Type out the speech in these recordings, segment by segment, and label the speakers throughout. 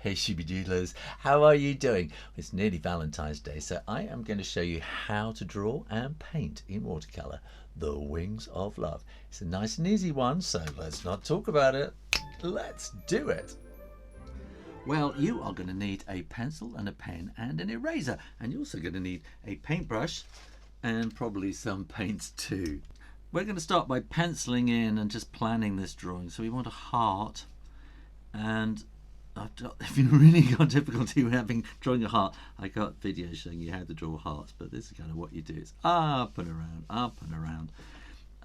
Speaker 1: Hey Shooby-Doodlers, how are you doing? It's nearly Valentine's Day, so I am going to show you how to draw and paint in watercolour the wings of love. It's a nice and easy one, so let's not talk about it. Let's do it. Well, you are going to need a pencil and a pen and an eraser, and you're also going to need a paintbrush and probably some paints too. We're going to start by penciling in and just planning this drawing. So we want a heart, and if you've really got difficulty with drawing a heart, I got videos showing you how to draw hearts, but this is kind of what you do. It's up and around,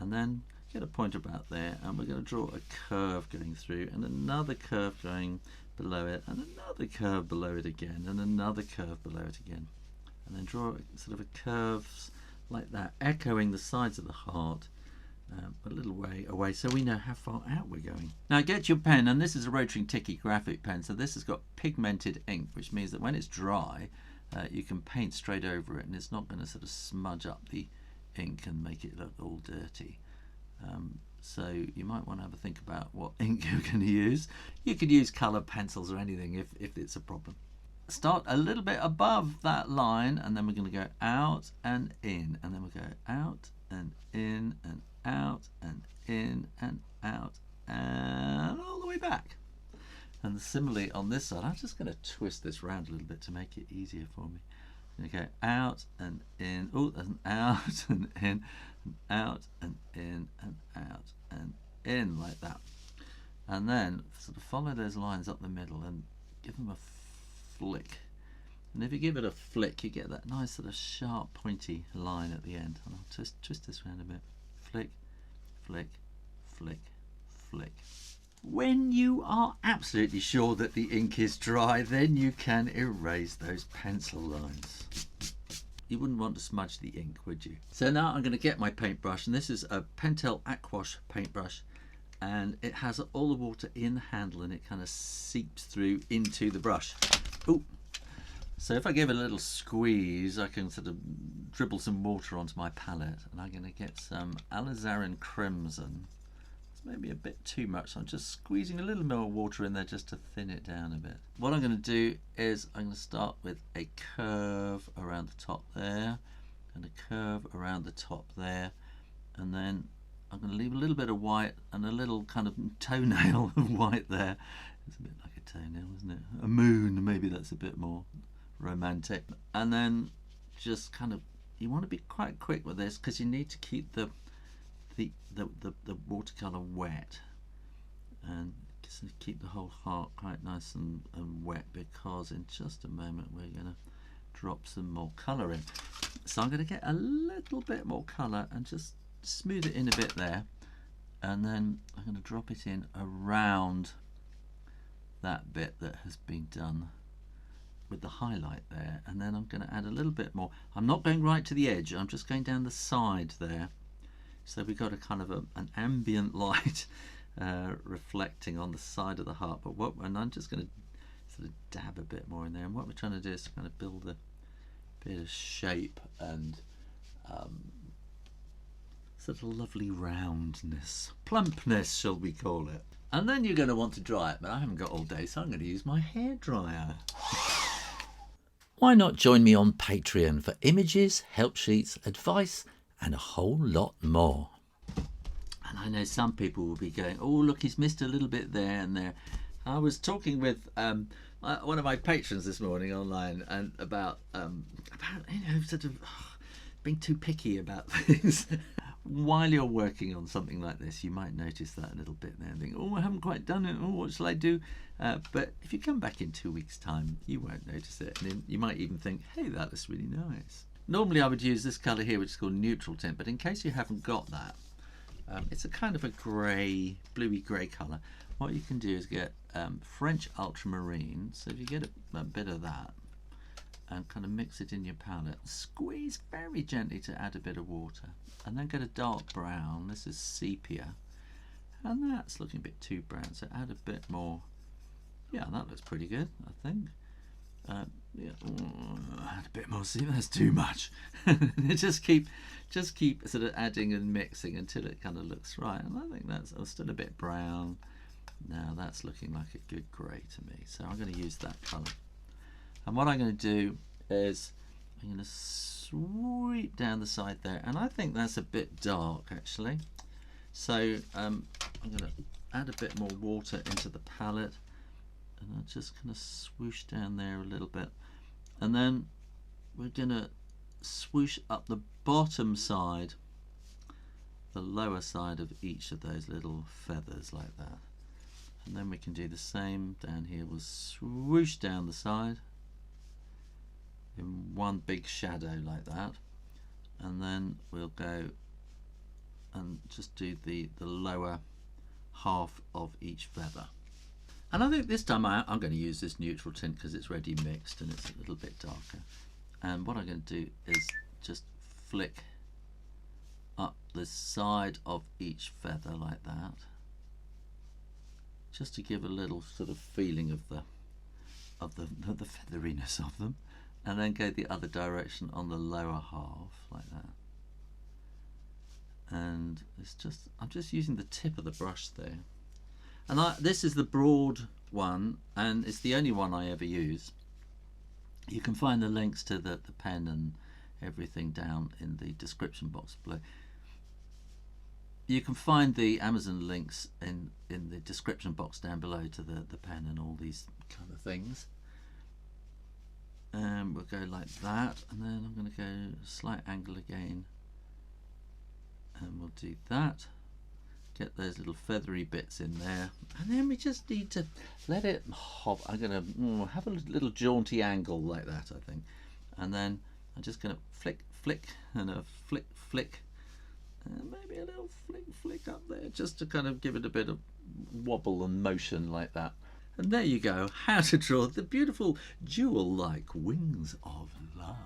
Speaker 1: and then get a point about there, and we're going to draw a curve going through, and another curve going below it, and another curve below it again, and another curve below it again, and then draw sort of a curve like that, echoing the sides of the heart. A little way away so we know how far out we're going. Now get your pen, and this is a Rotring Tikky graphic pen, so this has got pigmented ink, which means that when it's dry you can paint straight over it and it's not going to sort of smudge up the ink and make it look all dirty. So you might want to have a think about what ink you're going to use. You could use colour pencils or anything if it's a problem. Start a little bit above that line, and then we're going to go out and in, and then we'll go out and in and out and in and out and all the way back. And similarly on this side, I'm just going to twist this round a little bit to make it easier for me. I'm going to go out and in, and out and in, and out and in and out and in, like that. And then sort of follow those lines up the middle and give them a flick. And if you give it a flick, you get that nice sort of sharp pointy line at the end. And I'll twist this around a bit. Flick, flick, flick, flick. When you are absolutely sure that the ink is dry, then you can erase those pencil lines. You wouldn't want to smudge the ink, would you? So now I'm going to get my paintbrush, and this is a Pentel Aquash paintbrush, and it has all the water in the handle and it kind of seeps through into the brush. Ooh. So if I give it a little squeeze, I can sort of dribble some water onto my palette, and I'm going to get some alizarin crimson. It's maybe a bit too much, so I'm just squeezing a little more water in there just to thin it down a bit. What I'm going to do is I'm going to start with a curve around the top there, and a curve around the top there, and then I'm going to leave a little bit of white and a little kind of toenail of white there. It's a bit like a toenail, isn't it? A moon, maybe that's a bit more romantic. And then just kind of, you want to be quite quick with this because you need to keep the watercolor wet, and just keep the whole heart quite nice and wet, because in just a moment we're going to drop some more color in. So I'm going to get a little bit more color and just smooth it in a bit there, and then I'm going to drop it in around that bit that has been done with the highlight there, and then I'm going to add a little bit more. I'm not going right to the edge, I'm just going down the side there, so we've got a kind of an ambient light reflecting on the side of the heart. And I'm just going to sort of dab a bit more in there, and what we're trying to do is to kind of build a bit of shape and sort of lovely roundness, plumpness shall we call it. And then you're going to want to dry it, but I haven't got all day, so I'm going to use my hairdryer. Why not join me on Patreon for images, help sheets, advice, and a whole lot more. And I know some people will be going, oh look, he's missed a little bit there and there. I was talking with one of my patrons this morning online, and about sort of being too picky about things. While you're working on something like this, you might notice that a little bit there and think, oh, I haven't quite done it, oh, what shall I do? But if you come back in 2 weeks' time, you won't notice it, and you might even think, hey, that looks really nice. Normally I would use this colour here, which is called neutral tint, but in case you haven't got that, it's a kind of a grey, bluey grey colour. What you can do is get French ultramarine, so if you get a bit of that, and kind of mix it in your palette, squeeze very gently to add a bit of water, and then get a dark brown. This is sepia, and that's looking a bit too brown, so add a bit more. Yeah, that looks pretty good, I think. Yeah, add a bit more. See, that's too much. just keep sort of adding and mixing until it kind of looks right, and I think that's still a bit brown. Now that's looking like a good grey to me, so I'm going to use that colour. And what I'm going to do is I'm going to sweep down the side there, and I think that's a bit dark actually. So I'm going to add a bit more water into the palette, and I'm just going to swoosh down there a little bit, and then we're going to swoosh up the bottom side, the lower side of each of those little feathers like that. And then we can do the same down here. We'll swoosh down the side in one big shadow like that, and then we'll go and just do the lower half of each feather. And I think this time I'm going to use this neutral tint because it's ready mixed and it's a little bit darker. And what I'm going to do is just flick up the side of each feather like that, just to give a little sort of feeling of the featheriness of them, and then go the other direction on the lower half like that. And it's just, I'm just using the tip of the brush there, and this is the broad one, and it's the only one I ever use. You can find the links to the pen and everything down in the description box below. You can find the Amazon links in the description box down below to the pen and all these kind of things. And we'll go like that, and then I'm going to go slight angle again, and we'll do that. Get those little feathery bits in there, and then we just need to let it hop. I'm going to have a little jaunty angle like that, I think, and then I'm just going to flick, flick, and a flick, flick, and maybe a little flick, flick up there, just to kind of give it a bit of wobble and motion like that. And there you go, how to draw the beautiful jewel-like wings of love.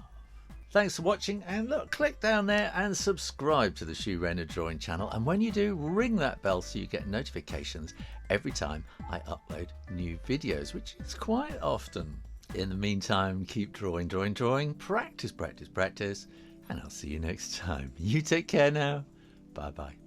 Speaker 1: Thanks for watching, and look, click down there and subscribe to the Shoo Rayner drawing channel, and when you do, ring that bell so you get notifications every time I upload new videos, which is quite often. In the meantime, keep drawing, drawing, drawing, practice, practice, practice, and I'll see you next time. You take care now. Bye bye.